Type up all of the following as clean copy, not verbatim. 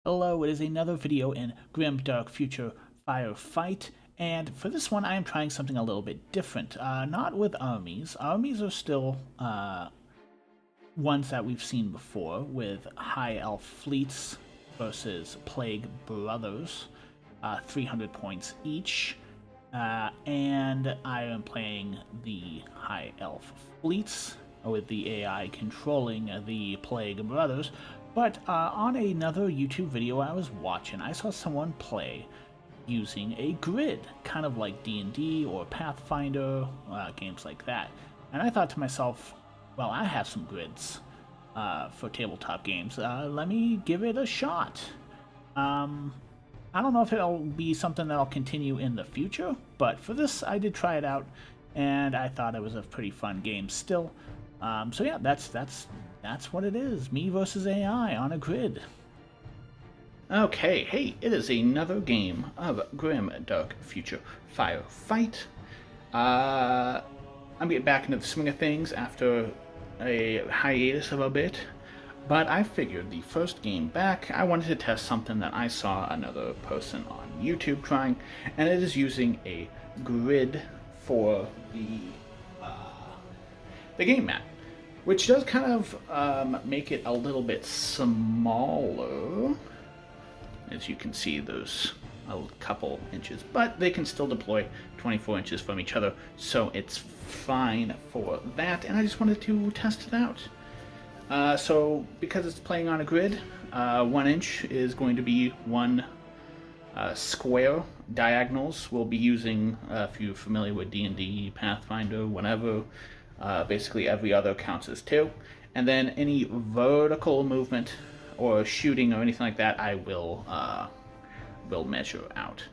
Hello, it is another video in Grimdark Future Firefight, and for this one I am trying something a little bit different. Not with armies. Armies are still ones that we've seen before, with High Elf fleets versus Plague Brothers, 300 points each. And I am playing the High Elf fleets with the AI controlling the Plague Brothers. But on another YouTube video I was watching, I saw someone play using a grid, kind of like D&D or Pathfinder, games like that. And I thought to myself, well, I have some grids for tabletop games. Let me give it a shot. I don't know if it'll be something that I'll continue in the future, but for this I did try it out, and I thought it was a pretty fun game still. So yeah, that's what it is. Me versus AI on a grid. Okay, hey, it is another game of Grimdark Future Firefight. I'm getting back into the swing of things after a hiatus of a bit, but I figured the first game back, I wanted to test something that I saw another person on YouTube trying, and it is using a grid for the game map, which does kind of make it a little bit smaller. As you can see, there's a couple inches, but they can still deploy 24 inches from each other, so it's fine for that, and I just wanted to test it out. So because it's playing on a grid, 1 inch is going to be one square. Diagonals we'll be using, if you're familiar with D&D, Pathfinder, whatever, basically every other counts as 2. And then any vertical movement or shooting or anything like that, I will measure out.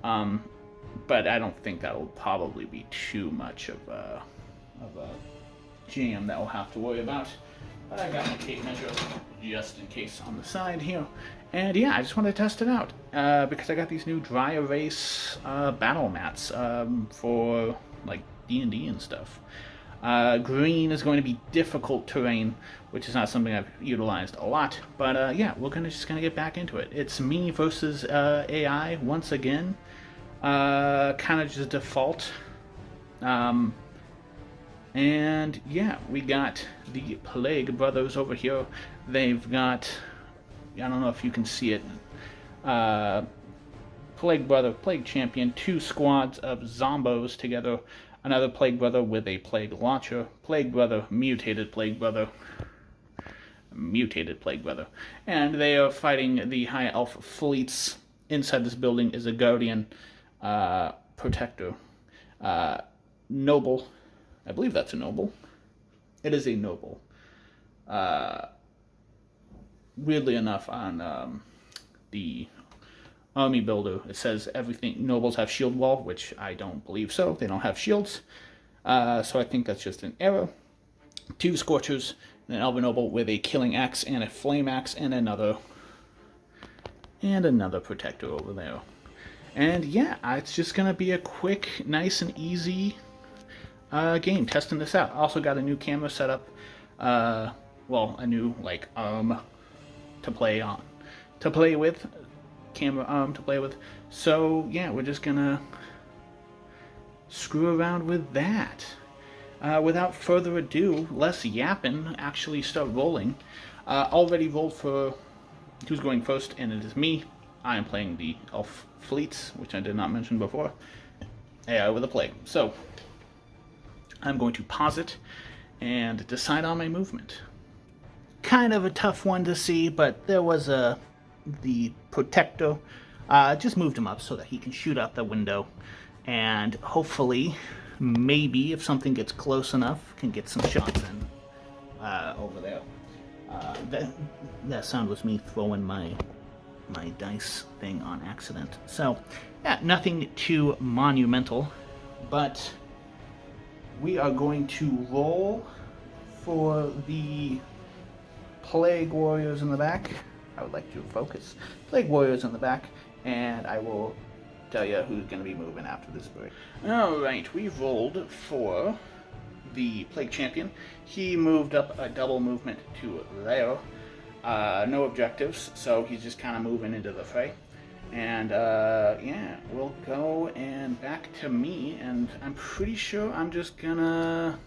But I don't think that will probably be too much of a jam that we'll have to worry about. But I got my tape measure just in case on the side here. And yeah, I just want to test it out because I got these new dry erase battle mats for like D&D and stuff. Green is going to be difficult terrain, which is not something I've utilized a lot. But yeah, we're just gonna get back into it. It's me versus AI once again. Kind of just default. And yeah, we got the Plague Brothers over here. They've got, I don't know if you can see it, Plague Brother, Plague Champion, 2 squads of zombos together, another Plague Brother with a Plague Launcher, Plague Brother, Mutated Plague Brother, and they are fighting the High Elf fleets. Inside this building is a Guardian, Protector, Noble. I believe that's a noble. It is a noble. Weirdly enough, on the army builder, it says everything nobles have shield wall, which I don't believe so. They don't have shields. So I think that's just an error. 2 Scorchers, and an Elven Noble with a Killing Axe and a Flame Axe, and another Protector over there. And yeah, it's just gonna be a quick, nice and easy game testing this out. Also got a new camera set up, well, a new like arm to play with, camera arm to play with. So yeah, we're just gonna screw around with that. Without further ado, less yapping, actually start rolling. Already rolled for who's going first, and it is me. I am playing the elf fleets, which I did not mention before. AI with a plague. So I'm going to pause it and decide on my movement. Kind of a tough one to see, but there was the Protector. Just moved him up so that he can shoot out the window, and hopefully, maybe if something gets close enough, can get some shots in over there. That sound was me throwing my dice thing on accident. So yeah, nothing too monumental, but we are going to roll for the Plague Warriors in the back. I would like to focus. Plague Warriors in the back, and I will tell you who's going to be moving after this break. Alright, we rolled for the Plague Champion. He moved up a double movement to there. no objectives, so he's just kind of moving into the fray. And yeah, we'll go and back to me, and I'm pretty sure I'm just gonna...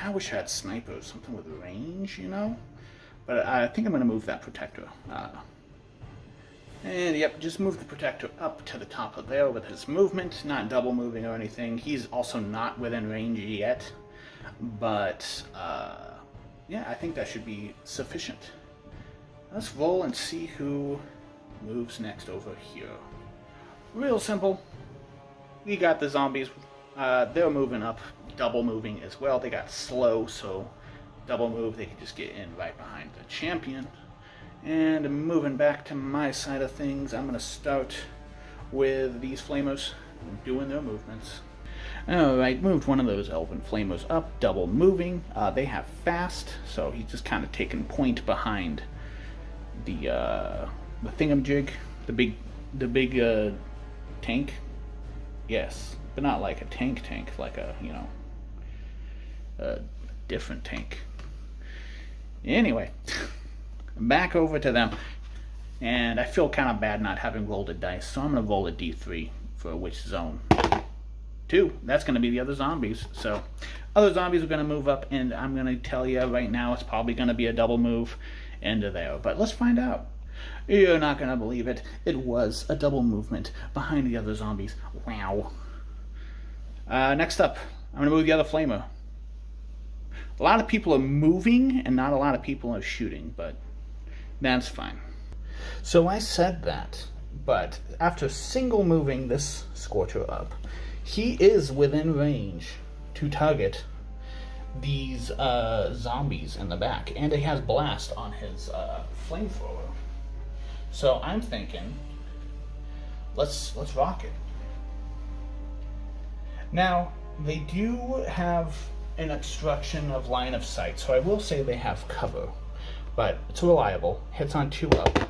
I wish I had snipers, something with range, you know? But I think I'm gonna move that protector. And yep, just move the protector up to the top of there with his movement, not double moving or anything. He's also not within range yet, but yeah, I think that should be sufficient. Let's roll and see who moves next over here. Real simple. We got the zombies. They're moving up, double moving as well. They got slow, so double move, they can just get in right behind the champion. And moving back to my side of things, I'm going to start with these flamers doing their movements. Alright, moved one of those elven flamers up, double moving. They have fast, so he's just kind of taking point behind the thingamajig, the big tank. Yes, but not like a tank, like a, you know, a different tank. Anyway. Back over to them, and I feel kind of bad not having rolled a dice, so I'm going to roll a d3 for which zone. 2. That's going to be the other zombies. So other zombies are going to move up, and I'm going to tell you right now it's probably going to be a double move into there. But let's find out. You're not going to believe it. It was a double movement behind the other zombies. Wow. Next up, I'm going to move the other flamer. A lot of people are moving, and not a lot of people are shooting, but that's fine. So I said that, but after single moving this Scorcher up, he is within range to target these zombies in the back, and he has blast on his flamethrower. So I'm thinking, let's rock it. Now they do have an obstruction of line of sight, so I will say they have cover. But it's reliable. Hits on 2 up.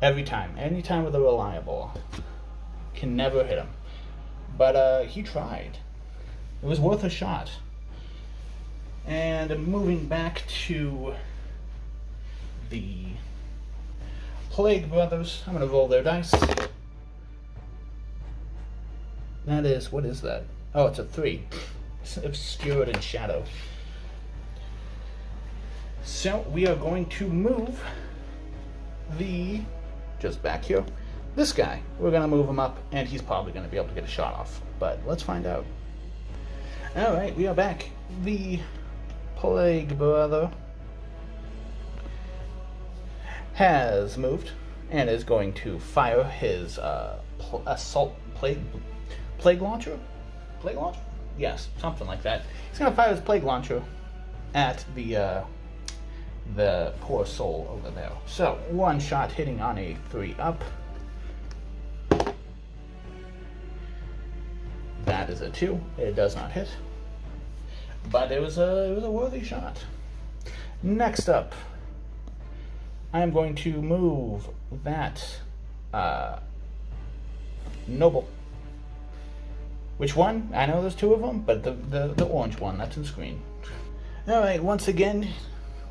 Every time. Anytime with a reliable. Can never hit him. But he tried. It was worth a shot. And moving back to the Plague Brothers. I'm going to roll their dice. That is, what is that? Oh, it's a 3. It's obscured in shadow. So we are going to move just back here, this guy. We're going to move him up, and he's probably going to be able to get a shot off. But let's find out. Alright, we are back. The Plague Brother has moved and is going to fire his assault plague launcher? Plague launcher? Yes, something like that. He's going to fire his plague launcher at the poor soul over there. So, 1 shot hitting on a 3 up. That is a 2. It does not hit. But it was a worthy shot. Next up, I'm going to move that noble. Which one? I know there's 2 of them, but the orange one, that's in screen. Alright, once again,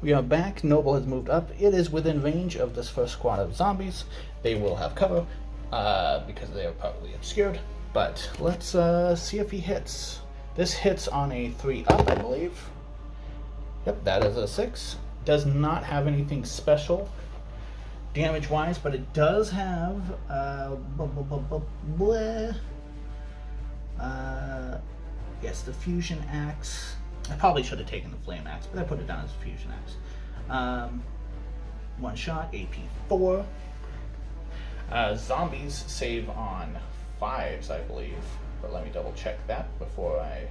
we are back. Noble has moved up. It is within range of this first squad of zombies. They will have cover, because they are probably obscured. But let's see if he hits. This hits on a 3 up, I believe. Yep, that is a 6. Does not have anything special damage-wise, but it does have yes, the fusion axe. I probably should have taken the flame axe, but I put it down as a fusion axe. 1 shot, AP 4. Zombies save on 5s, I believe. But let me double check that before I...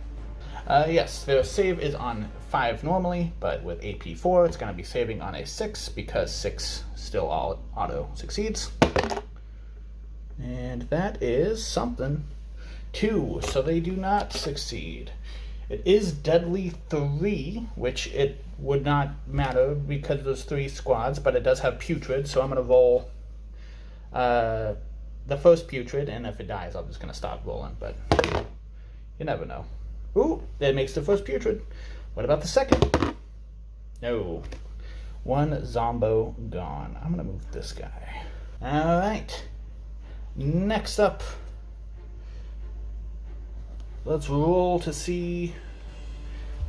yes, their save is on 5 normally, but with AP 4, it's going to be saving on a 6, because 6 still all auto succeeds. And that is something. 2, so they do not succeed. It is deadly 3, which it would not matter because there's 3 squads, but it does have putrid, so I'm going to roll the first putrid, and if it dies, I'm just going to stop rolling, but you never know. Ooh, that makes the first putrid. What about the second? No. One Zombo gone. I'm gonna move this guy. Alright. Next up, let's roll to see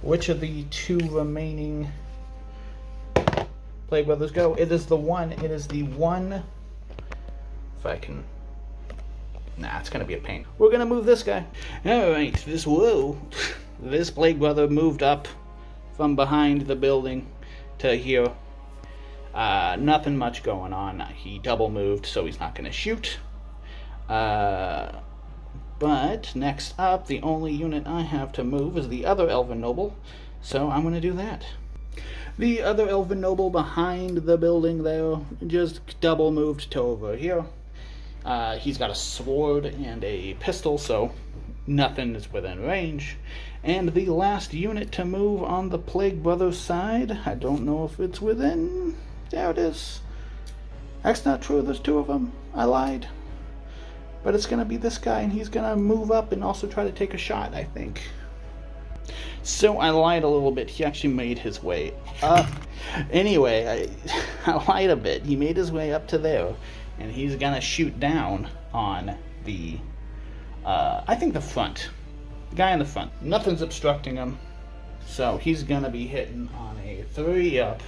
which of the two remaining Plague Brothers go. It is the one. It is the one. If I can. Nah, it's gonna be a pain. We're gonna move this guy. Alright, this Plague Brother moved up from behind the building to here. Nothing much going on. He double moved, so he's not gonna shoot. But next up, the only unit I have to move is the other Elven Noble, so I'm going to do that. The other Elven Noble behind the building there just double moved to over here. He's got a sword and a pistol, so nothing is within range. And the last unit to move on the Plague Brothers side, I don't know if it's within... There it is. That's not true, there's two of them. I lied. But it's going to be this guy, and he's going to move up and also try to take a shot, I think. So I lied a little bit. He actually made his way up. Anyway, I lied a bit. He made his way up to there, and he's going to shoot down on the, I think the front. The guy in the front. Nothing's obstructing him. So he's going to be hitting on a 3-up.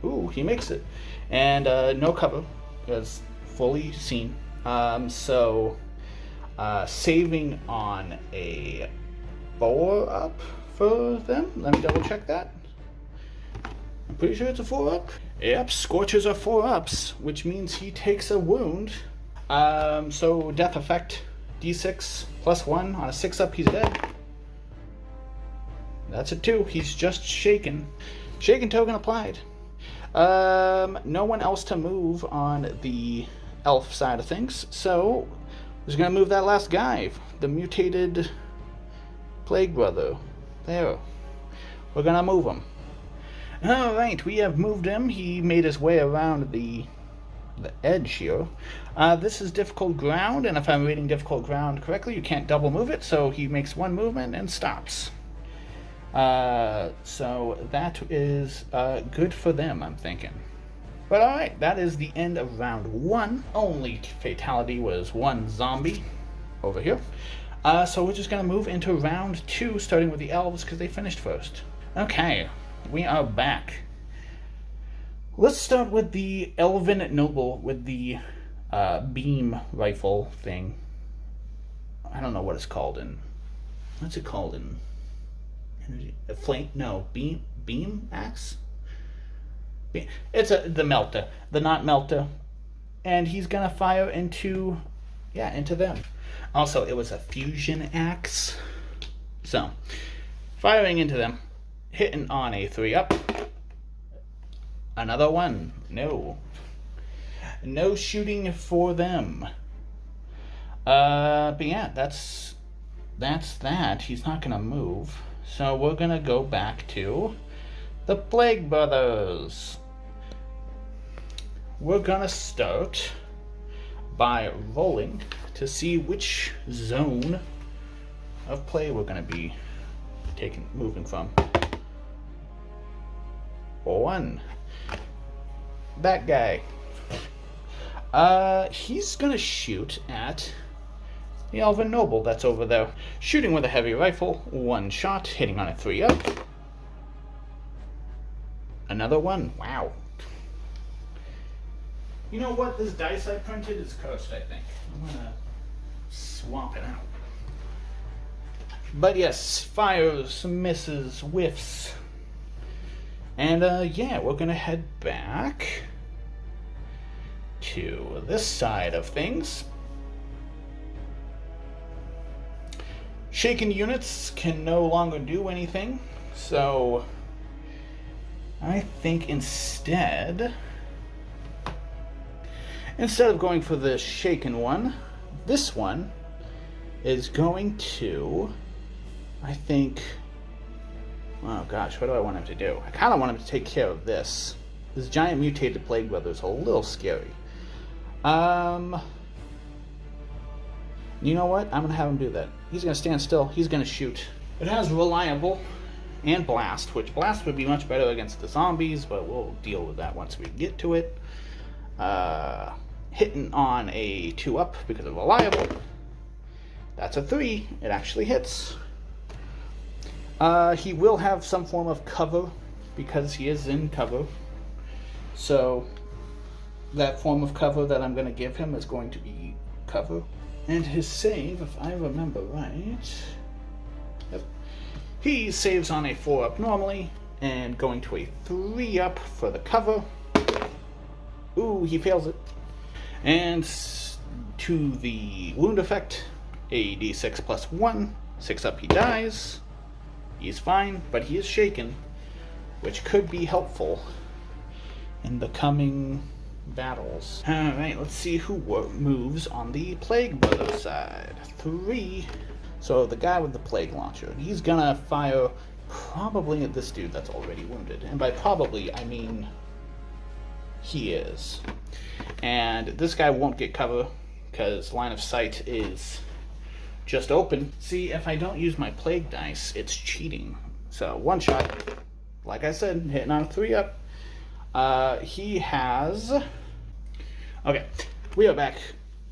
Ooh, he makes it. And no cover, because... fully seen. Saving on a 4-up for them. Let me double check that. I'm pretty sure it's a 4-up. Yep, Scorches are 4-ups, which means he takes a wound. So death effect, D6 plus 1 on a 6-up, he's dead. That's a 2. He's just shaken. Shaken token applied. No one else to move on the elf side of things, so we're just gonna move that last guy, the mutated Plague Brother. There. We're gonna move him. Alright, we have moved him. He made his way around the edge here. This is difficult ground, and if I'm reading difficult ground correctly, you can't double move it, so he makes one movement and stops. So that is good for them, I'm thinking. But alright, that is the end of round 1. Only fatality was one zombie over here. So we're just going to move into round 2, starting with the elves, because they finished first. Okay, we are back. Let's start with the Elven Noble with the beam rifle thing. I don't know what it's called in... What's it called in... A flame? No, beam axe? It's the melter, the not melter, and he's gonna fire into them. Also, it was a fusion axe, so firing into them, hitting on a 3-up. Another one. No shooting for them. But yeah, that's that. He's not gonna move, so we're gonna go back to the Plague Brothers. We're gonna start by rolling to see which zone of play we're gonna be moving from. 1. That guy. He's gonna shoot at the Elven Noble that's over there. Shooting with a heavy rifle, 1 shot, hitting on a 3-up. Another one. Wow. You know what? This dice I printed is cursed, I think. I'm gonna swap it out. But yes, fires, misses, whiffs. And yeah, we're gonna head back to this side of things. Shaken units can no longer do anything, so I think instead of going for the shaken one, this one is going to, I think, oh gosh, what do I want him to do? I kind of want him to take care of this. This giant mutated Plague Brother is a little scary. You know what? I'm going to have him do that. He's going to stand still. He's going to shoot. It has reliable, and blast, which blast would be much better against the zombies, but we'll deal with that once we get to it. Hitting on a 2-up because of reliable. That's a 3. It actually hits. He will have some form of cover because he is in cover. So that form of cover that I'm going to give him is going to be cover. And his save, if I remember right, yep, he saves on a 4-up normally and going to a 3-up for the cover. Ooh, he fails it. And to the wound effect, a d6 plus 1, 6-up he dies. He's fine, but he is shaken, which could be helpful in the coming battles. Alright, let's see who moves on the Plague Brother side. 3. So the guy with the Plague Launcher, he's gonna fire probably at this dude that's already wounded. And by probably, I mean he is. And this guy won't get cover because line of sight is just open. See, if I don't use my Plague dice, it's cheating. So 1 shot, like I said, hitting on a 3-up. He has... Okay, we are back.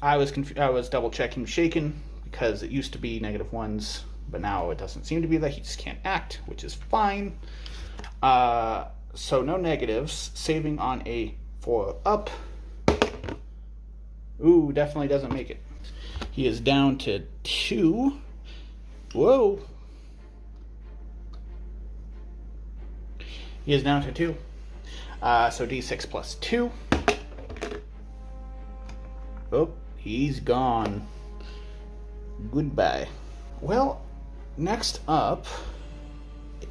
I was double checking shaken because it used to be -1s, but now it doesn't seem to be that. He just can't act, which is fine. So no negatives. Saving on a 4-up. Ooh, definitely doesn't make it. He is down to 2. Whoa. He is down to 2. So d6 plus 2. Oh, he's gone. Goodbye. Well, next up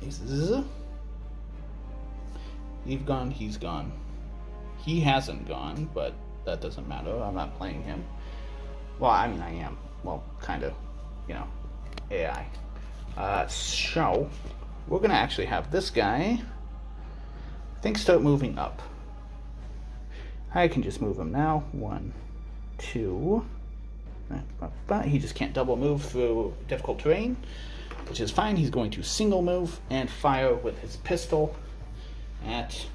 is... He's gone. He hasn't gone, but that doesn't matter. I'm not playing him. Well, I mean, I am. Well, kind of, AI. So, we're going to actually have this guy, I think, start moving up. I can just move him now. 1, 2. But he just can't double move through difficult terrain, which is fine. He's going to single move and fire with his pistol at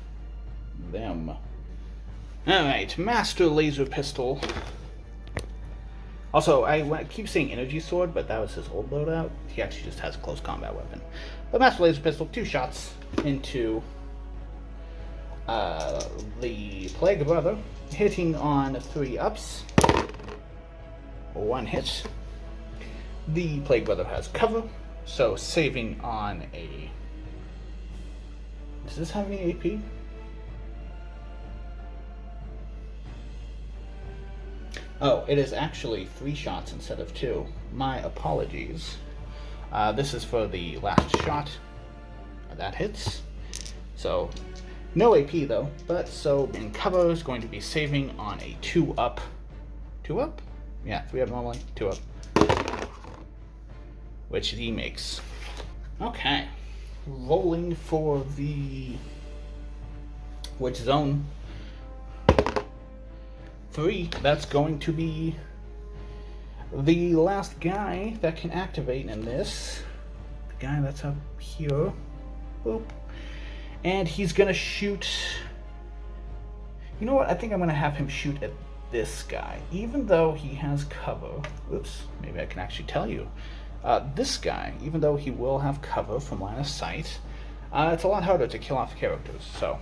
them. Alright, Master Laser Pistol. Also, I keep saying Energy Sword, but that was his old loadout. He actually just has a close combat weapon. But Master Laser Pistol, 2 shots into the Plague Brother, hitting on 3-ups. 1 hit. The Plague Brother has cover, so saving on a... Does this have any AP? Oh, it is actually 3 shots instead of 2. My apologies. This is for the last shot. That hits. So, no AP though, but so in cover is going to be saving on a 2-up. 2-up? Yeah, 3-up normally, 2-up. Which he makes. Okay. Rolling for the... Which zone? 3, that's going to be the last guy that can activate in this. The guy that's up here. Boop. And he's gonna shoot... You know what? I think I'm gonna have him shoot at this guy. Even though he has cover... Oops, maybe I can actually tell you. This guy, even though he will have cover from line of sight, it's a lot harder to kill off characters, so...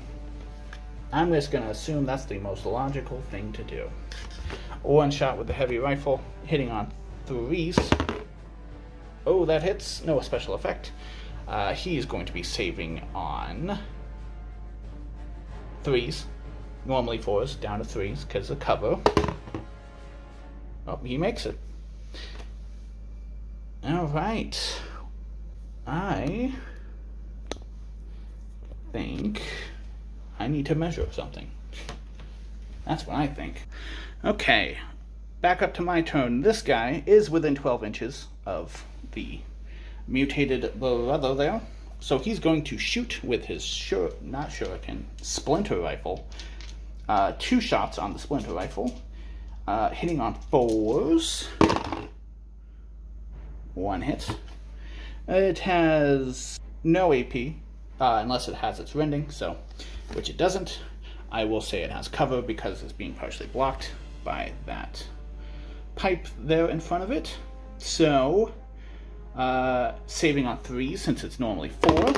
I'm just going to assume that's the most logical thing to do. 1 shot with the heavy rifle, hitting on 3s. Oh, that hits. No special effect. He is going to be saving on 3s. Normally 4s, down to 3s because of cover. Oh, he makes it. Alright. I think... I need to measure something. That's what I think. Okay, back up to my turn. This guy is within 12 inches of the mutated brother there. So he's going to shoot with his splinter rifle. 2 shots on the splinter rifle. Hitting on 4s. 1 hit. It has no AP, unless it has its rending, so, which it doesn't. I will say it has cover because it's being partially blocked by that pipe there in front of it. So, saving on 3 since it's normally 4.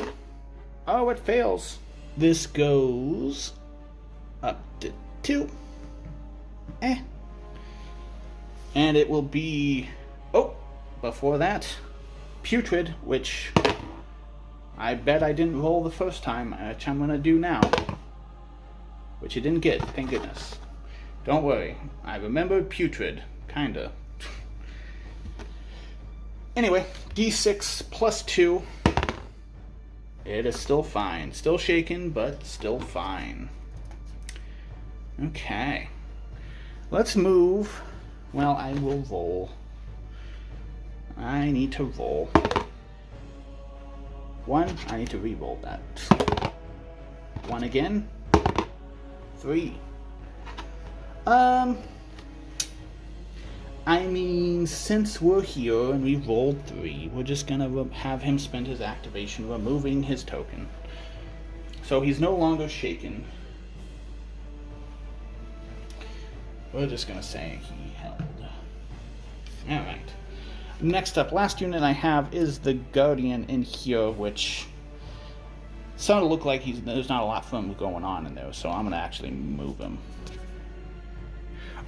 Oh, it fails. This goes up to 2. And it will be, oh, before that, putrid, which I bet I didn't roll the first time, which I'm going to do now. Which it didn't get, thank goodness. Don't worry, I remembered putrid, kinda. Anyway, D6 plus 2. It is still fine. Still shaken, but still fine. Okay. Let's move. Well, I will roll. I need to roll. 1, I need to re-roll that. 1 again. 3. I mean, since we're here and we rolled 3, we're just gonna have him spend his activation removing his token. So he's no longer shaken. We're just gonna say he held. Alright. Next up, last unit I have is the Guardian in here, which starting to look like there's not a lot for him going on in there, so I'm gonna actually move him.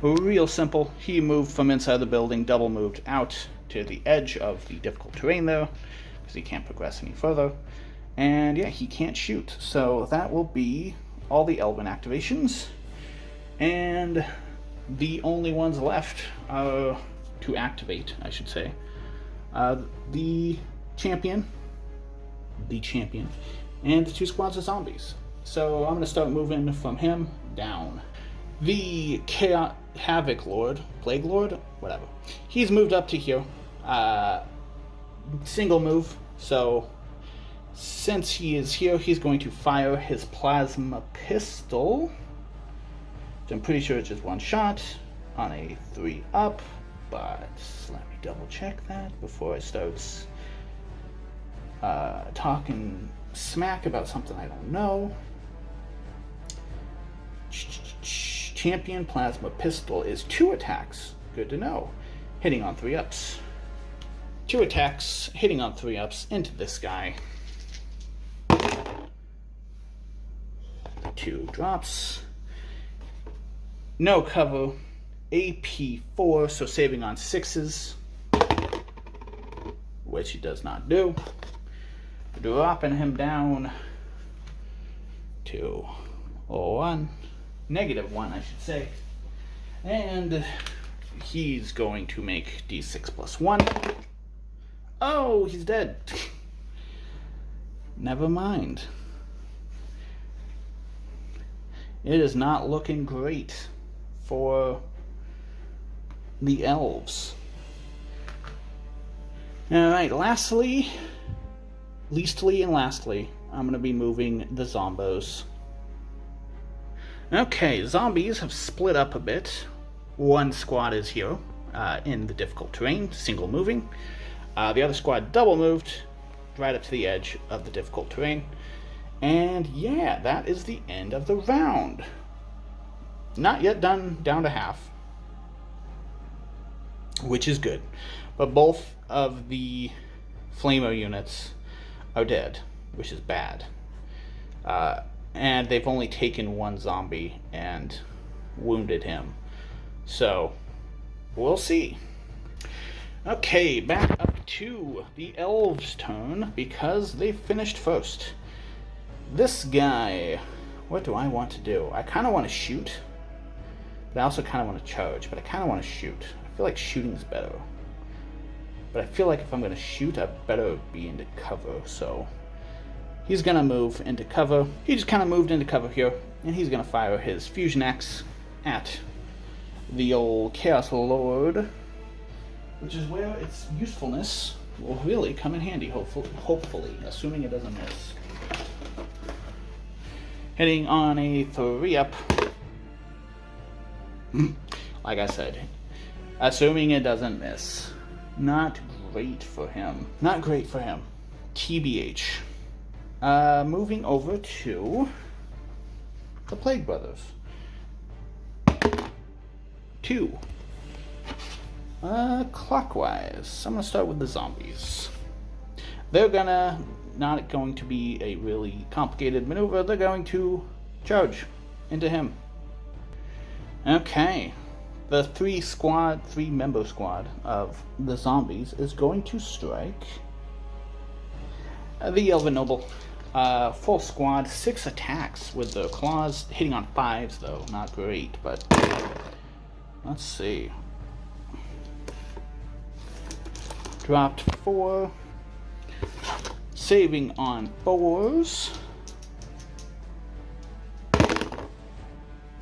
Real simple. He moved from inside the building, double moved out to the edge of the difficult terrain there, because he can't progress any further. And yeah, he can't shoot. So that will be all the Elven activations. And the only ones left to activate, I should say. The champion, and the 2 squads of zombies. So I'm going to start moving from him down. The Havoc Lord, Plague Lord, whatever. He's moved up to here. Single move. So since he is here, he's going to fire his plasma pistol. So I'm pretty sure it's just 1 shot on a 3 up. But let me double check that before I start talking smack about something I don't know. Champion plasma pistol is 2 attacks. Good to know. Hitting on 3 ups. 2 attacks, hitting on 3 ups into this guy. 2 drops. No cover. AP4, so saving on 6s, which he does not do. Dropping him down to 1. -1, I should say. And he's going to make D6 plus 1. Oh, he's dead. Never mind. It is not looking great for the elves. Alright, leastly, and lastly, I'm going to be moving the zombos. Okay, zombies have split up a bit. 1 squad is here in the difficult terrain, single moving. The other squad double moved right up to the edge of the difficult terrain. And yeah, that is the end of the round. Not yet done, down to half, which is good. But both of the flamer units are dead, which is bad. And they've only taken 1 zombie and wounded him. So, we'll see. Okay, back up to the elves' turn, because they finished first. This guy, what do I want to do? I kind of want to shoot, but I also kind of want to charge, but I kind of want to shoot. I feel like shooting is better. But I feel like if I'm going to shoot, I better be into cover, so he's going to move into cover. He just kind of moved into cover here, and he's going to fire his fusion axe at the old Chaos Lord, which is where its usefulness will really come in handy, hopefully, assuming it doesn't miss. Hitting on a 3 up. Like I said, assuming it doesn't miss. Not great for him. Not great for him. TBH. Moving over to the Plague Brothers. 2. Clockwise. I'm gonna start with the zombies. They're not going to be a really complicated maneuver. They're going to charge into him. Okay. The 3-member squad of the zombies is going to strike the Elven Noble. Full squad, 6 attacks with the claws, hitting on 5s though. Not great, but let's see. Dropped 4. Saving on 4s.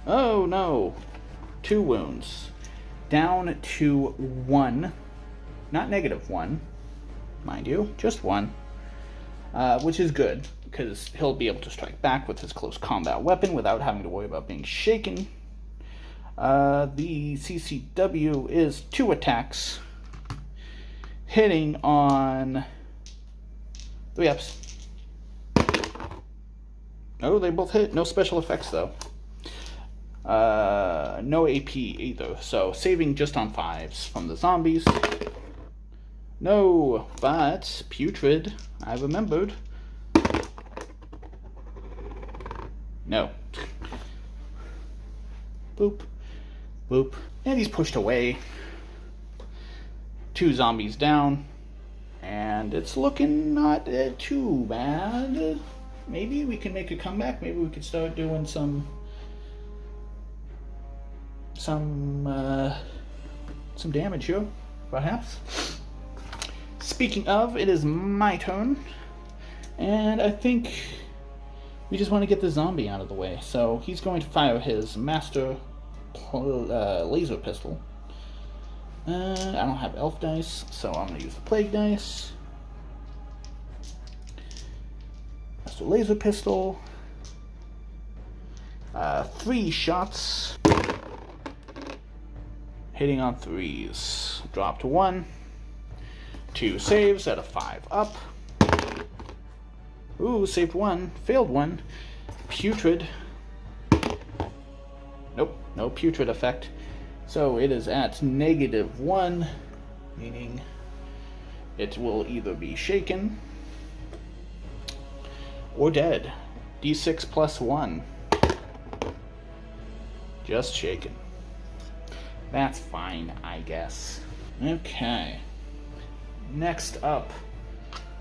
Oh no. 2 wounds. Down to 1. Not -1, mind you, just 1. Which is good, because he'll be able to strike back with his close combat weapon without having to worry about being shaken. The CCW is 2 attacks, hitting on 3 ups. Oh, they both hit. No special effects, though. No AP either, so saving just on 5s from the zombies. No, but Putrid, I remembered. No. Boop. Boop. And he's pushed away. 2 zombies down. And it's looking not too bad. Maybe we can make a comeback. Maybe we could start doing some damage here, perhaps. Speaking of, it is my turn, and I think we just want to get the zombie out of the way. So he's going to fire his master laser pistol. I don't have elf dice, so I'm going to use the plague dice. Master laser pistol. 3 shots. Hitting on 3s. Drop to 1. 2 saves at a 5 up. Ooh, saved 1. Failed 1. Putrid. Nope, no putrid effect. So it is at -1, meaning it will either be shaken or dead. D6 plus 1. Just shaken. That's fine, I guess. Okay. Next up,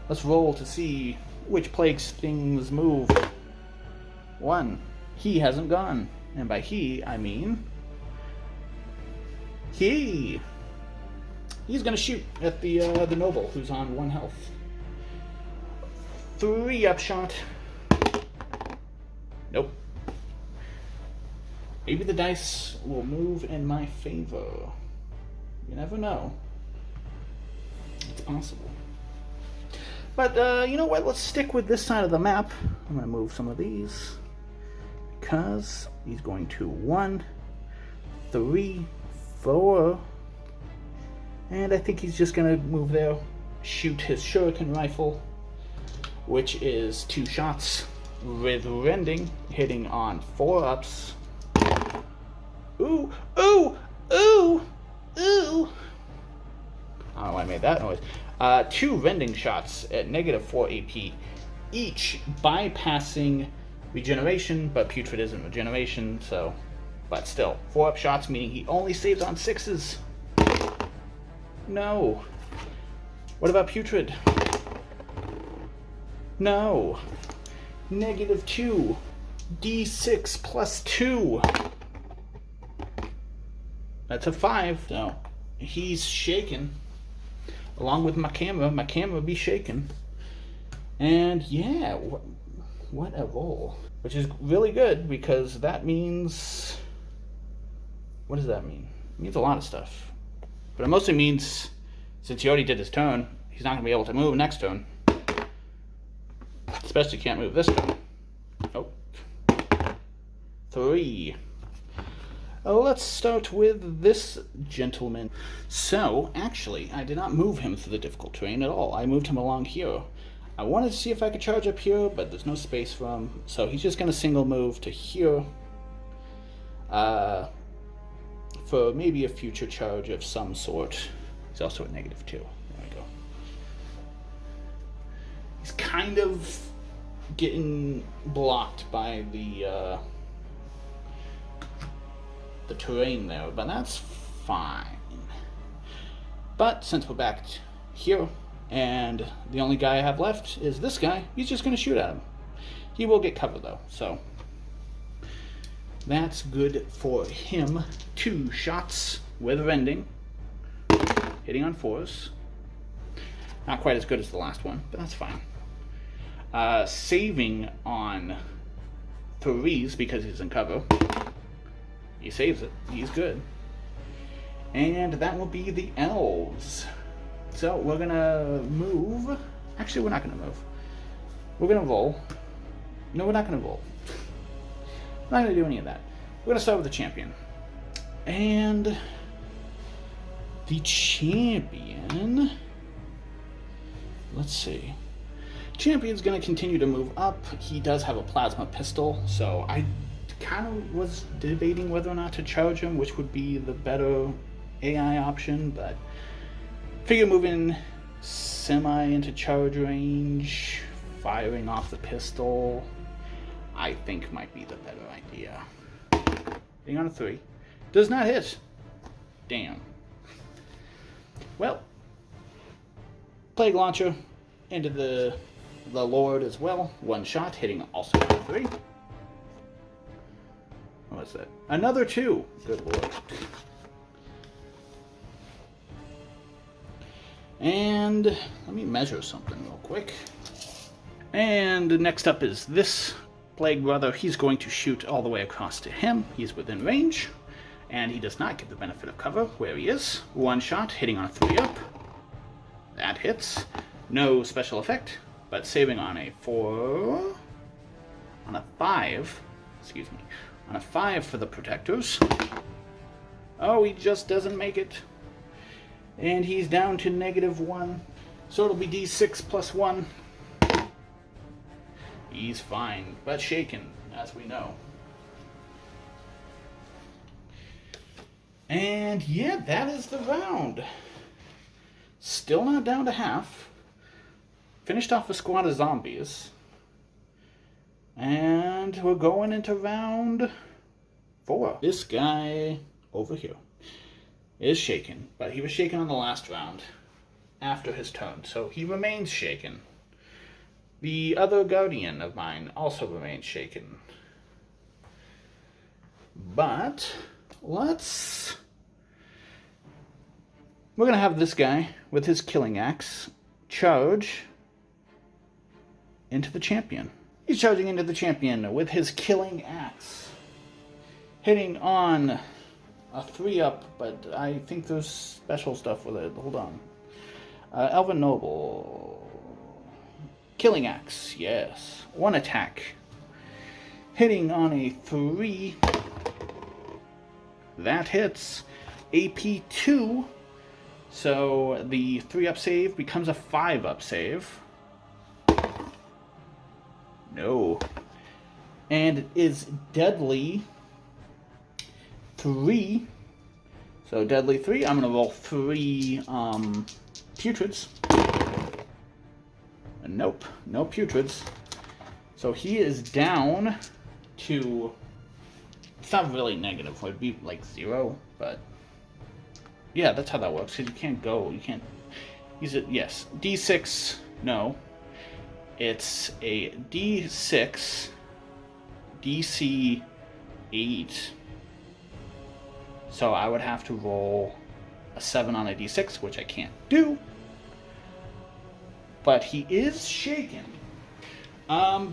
let's roll to see which plagues things move. 1. He hasn't gone. And by he, I mean he. He's gonna shoot at the noble who's on 1 health. 3 upshot. Nope. Maybe the dice will move in my favor. You never know. It's possible. But, you know what? Let's stick with this side of the map. I'm going to move some of these. Because he's going to 1, 3, 4. And I think he's just going to move there. Shoot his shuriken rifle. Which is 2 shots. With rending. Hitting on 4 ups. Ooh! Ooh! Ooh! Ooh! I don't know why I made that noise. 2 rending shots at -4 AP each, bypassing regeneration, but Putrid isn't regeneration, so... But still, 4 up shots, meaning he only saves on 6s. No. What about Putrid? No. -2. D6 plus 2. That's a 5. So he's shaken. Along with my camera be shaken. And yeah, what a roll. Which is really good because that means... What does that mean? It means a lot of stuff. But it mostly means, since he already did his turn, he's not going to be able to move next turn. Especially can't move this turn. Nope. 3. Let's start with this gentleman. So, actually, I did not move him through the difficult terrain at all. I moved him along here. I wanted to see if I could charge up here, but there's no space for him. So he's just going to single move to here. For maybe a future charge of some sort. He's also at -2. There we go. He's kind of getting blocked by the terrain there, but that's fine. But since we're back here, and the only guy I have left is this guy, he's just going to shoot at him. He will get cover though, so that's good for him. 2 shots with rending, hitting on 4s. Not quite as good as the last one, but that's fine. Saving on 3s because he's in cover. He saves it. He's good. And that will be the elves. So we're gonna move. Actually, we're not gonna move. We're gonna roll. No, we're not gonna roll. I'm not gonna do any of that. We're gonna start with the champion. And the champion, let's see. Champion's gonna continue to move up. He does have a plasma pistol, so I kind of was debating whether or not to charge him, which would be the better AI option, but figure moving semi into charge range, firing off the pistol, I think might be the better idea. Hitting on a 3. Does not hit. Damn. Well, Plague Launcher into the Lord as well. 1 shot, hitting also on a 3. What's that? Another 2. Good lord. And let me measure something real quick. And next up is this Plague Brother. He's going to shoot all the way across to him. He's within range, and he does not get the benefit of cover where he is. 1 shot, hitting on a 3 up. That hits. No special effect, but saving on a 4, on a 5, excuse me, on a 5 for the protectors. Oh, he just doesn't make it. And he's down to -1. So it'll be D6 plus 1. He's fine, but shaken, as we know. And yeah, that is the round. Still not down to half. Finished off a squad of zombies. And we're going into round 4. This guy over here is shaken, but he was shaken on the last round after his turn, so he remains shaken. The other guardian of mine also remains shaken. But we're gonna have this guy with his killing axe charge into the champion. He's charging into the champion with his killing axe, hitting on a 3 up, but I think there's special stuff with it. Hold on. Elven Noble. Killing Axe, yes. 1 attack. Hitting on a 3. That hits. AP 2. So the 3 up save becomes a 5 up save. No. And it is deadly 3. So deadly 3. I'm going to roll 3 putreds. Nope. No putreds. So he is down to... It's not really negative. It would be like 0, but... Yeah, that's how that works. Because you can't go. You can't... Use it. Yes. D6. No. It's a D6. DC 8. So I would have to roll a 7 on a D6, which I can't do. But he is shaken.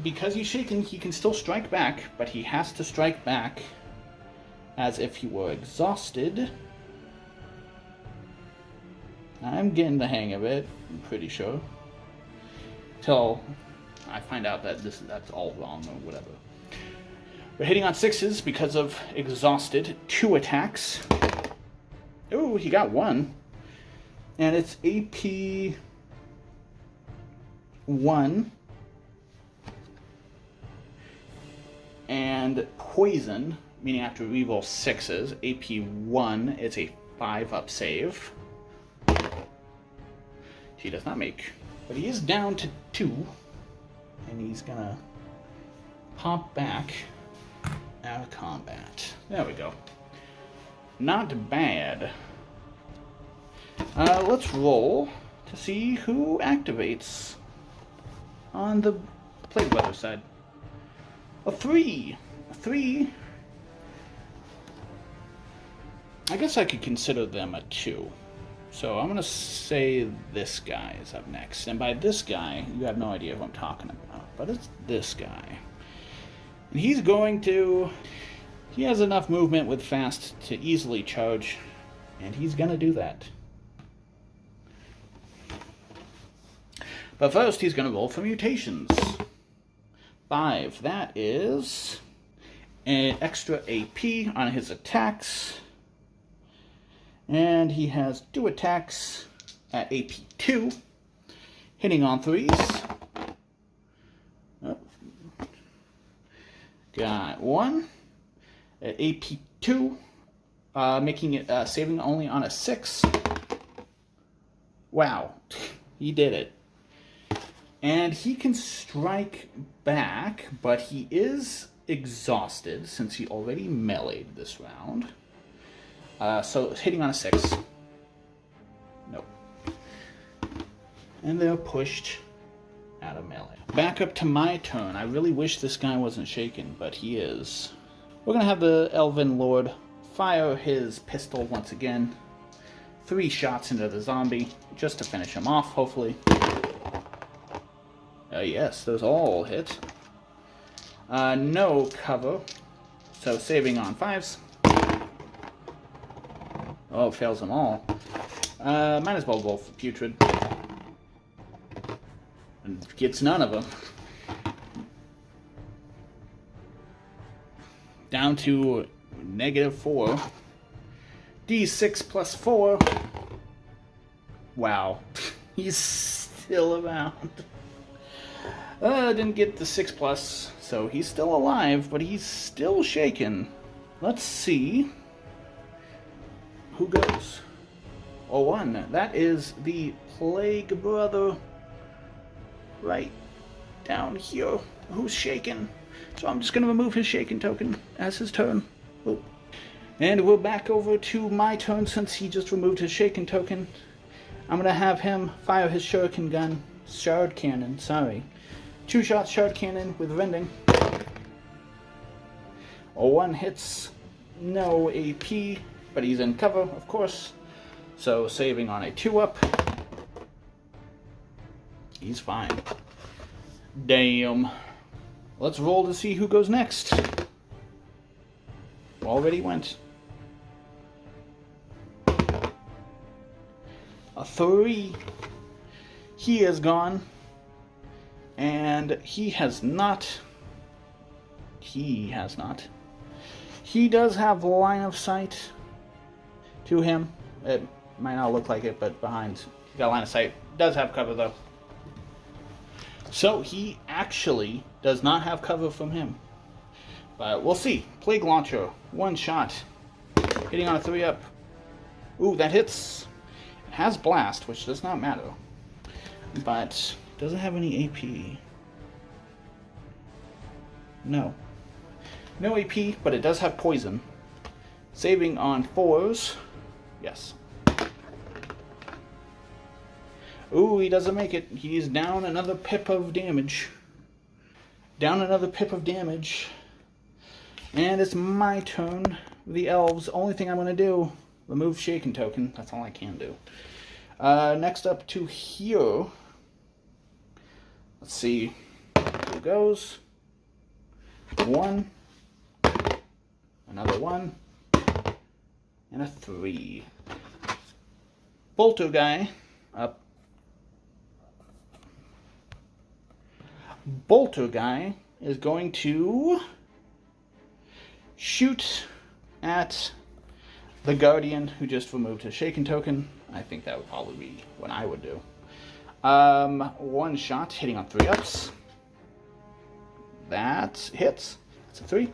Because he's shaken, he can still strike back, but he has to strike back as if he were exhausted. I'm getting the hang of it, I'm pretty sure. Till I find out that that's all wrong or whatever. We're hitting on 6s because of exhausted. 2 attacks. Ooh, he got 1. And it's AP 1 and poison, meaning after reroll 6s, AP1, it's a 5-up save. She does not make, but he is down to 2, and he's gonna pop back out of combat. There we go. Not bad. Let's roll to see who activates on the Plague Weather side. A 3. A 3. I guess I could consider them a 2. So I'm going to say this guy is up next. And by this guy, you have no idea who I'm talking about. But it's this guy. And he's going to... He has enough movement with fast to easily charge. And he's going to do that. But first, he's going to roll for mutations. 5. That is an extra AP on his attacks. And he has 2 attacks at AP2, hitting on 3s. Oh. Got 1 at AP2, making it saving only on a 6. Wow, he did it. And he can strike back, but he is exhausted since he already meleeed this round. So hitting on a 6. Nope. And they're pushed out of melee. Back up to my turn. I really wish this guy wasn't shaken, but he is. We're going to have the Elven Lord fire his pistol once again. 3 shots into the zombie, just to finish him off, hopefully. Yes, those all hit. No cover, so saving on 5s. Oh, fails them all. Might as well roll for Putrid. And gets none of them. Down to -4. D6 plus 4. Wow. He's still around. Didn't get the 6+, so he's still alive, but he's still shaken. Let's see who goes. Oh, 1. That is the Plague Brother right down here, who's shaken. So I'm just going to remove his shaken token as his turn. Oh. And we're back over to my turn since he just removed his shaken token. I'm going to have him fire his shuriken gun. Shard cannon, sorry. 2 shots shard cannon with rending. 1 hits, no AP, but he's in cover, of course. So saving on a 2-up. He's fine. Damn. Let's roll to see who goes next. Already went. A 3. He is gone. And he has not. He does have line of sight to him. It might not look like it, but behind. He's got line of sight. Does have cover, though. So he actually does not have cover from him. But we'll see. Plague Launcher. 1 shot. Hitting on a 3-up. Ooh, that hits. It has Blast, which does not matter. But doesn't have any AP. No. No AP, but it does have Poison. Saving on 4s. Yes. Ooh, he doesn't make it. He's down another pip of damage. Down another pip of damage. And it's my turn. The elves. Only thing I'm going to do, remove Shaken Token. That's all I can do. Next up to here. Let's see who goes. 1. Another 1. And a 3. Bolter guy up. Bolter guy is going to shoot at the Guardian who just removed his Shaken Token. I think that would probably be what I would do. One shot hitting on 3-ups. That hits. That's a 3.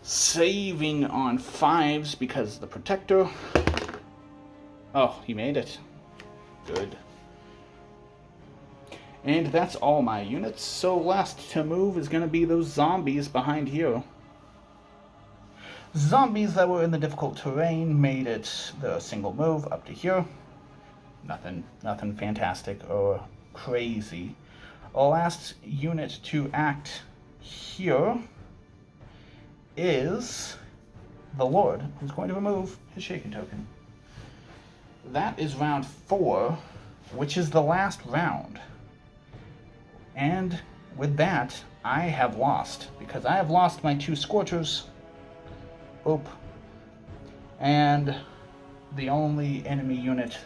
Saving on 5s because of the protector. Oh, he made it. Good. And that's all my units. So last to move is going to be those zombies behind here. Zombies that were in the difficult terrain made it the single move up to here. Nothing fantastic or crazy. Our last unit to act here is the Lord, who's going to remove his shaken token. That is round 4, which is the last round. And with that, I have lost, because I have lost my 2 Scorchers. Boop. And the only enemy unit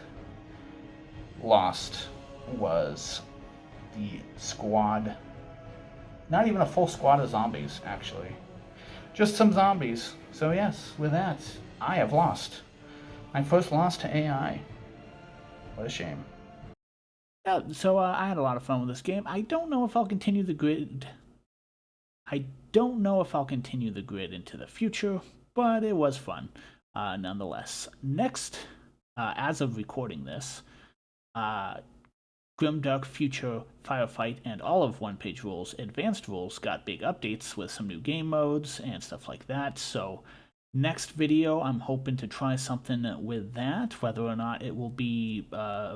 lost was the squad. Not even a full squad of zombies, actually. Just some zombies. So yes, with that, I have lost. My first loss to AI. What a shame. Yeah, so I had a lot of fun with this game. I don't know if I'll continue the grid. I don't know if I'll continue the grid into the future, but it was fun nonetheless. Next, as of recording this, Grimdark, Future, Firefight, and all of Onepagerules Advanced Rules got big updates with some new game modes and stuff like that. So next video, I'm hoping to try something with that. Whether or not it will be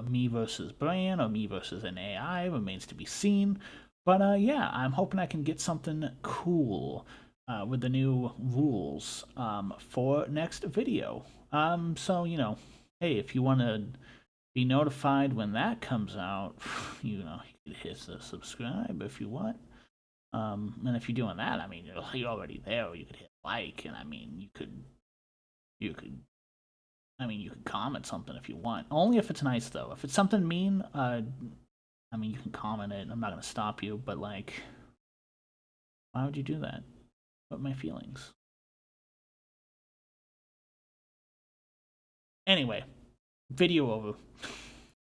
me versus Brian or me versus an AI remains to be seen. But yeah, I'm hoping I can get something cool with the new rules for next video. So, you know, hey, if you want to be notified when that comes out, you know, you could hit the subscribe if you want. And if you're doing that, I mean, you're already there. You could hit like, and I mean, you could comment something if you want. Only if it's nice, though. If it's something mean, I mean, you can comment it. I'm not gonna stop you, but like, why would you do that? What my feelings? Anyway, video over.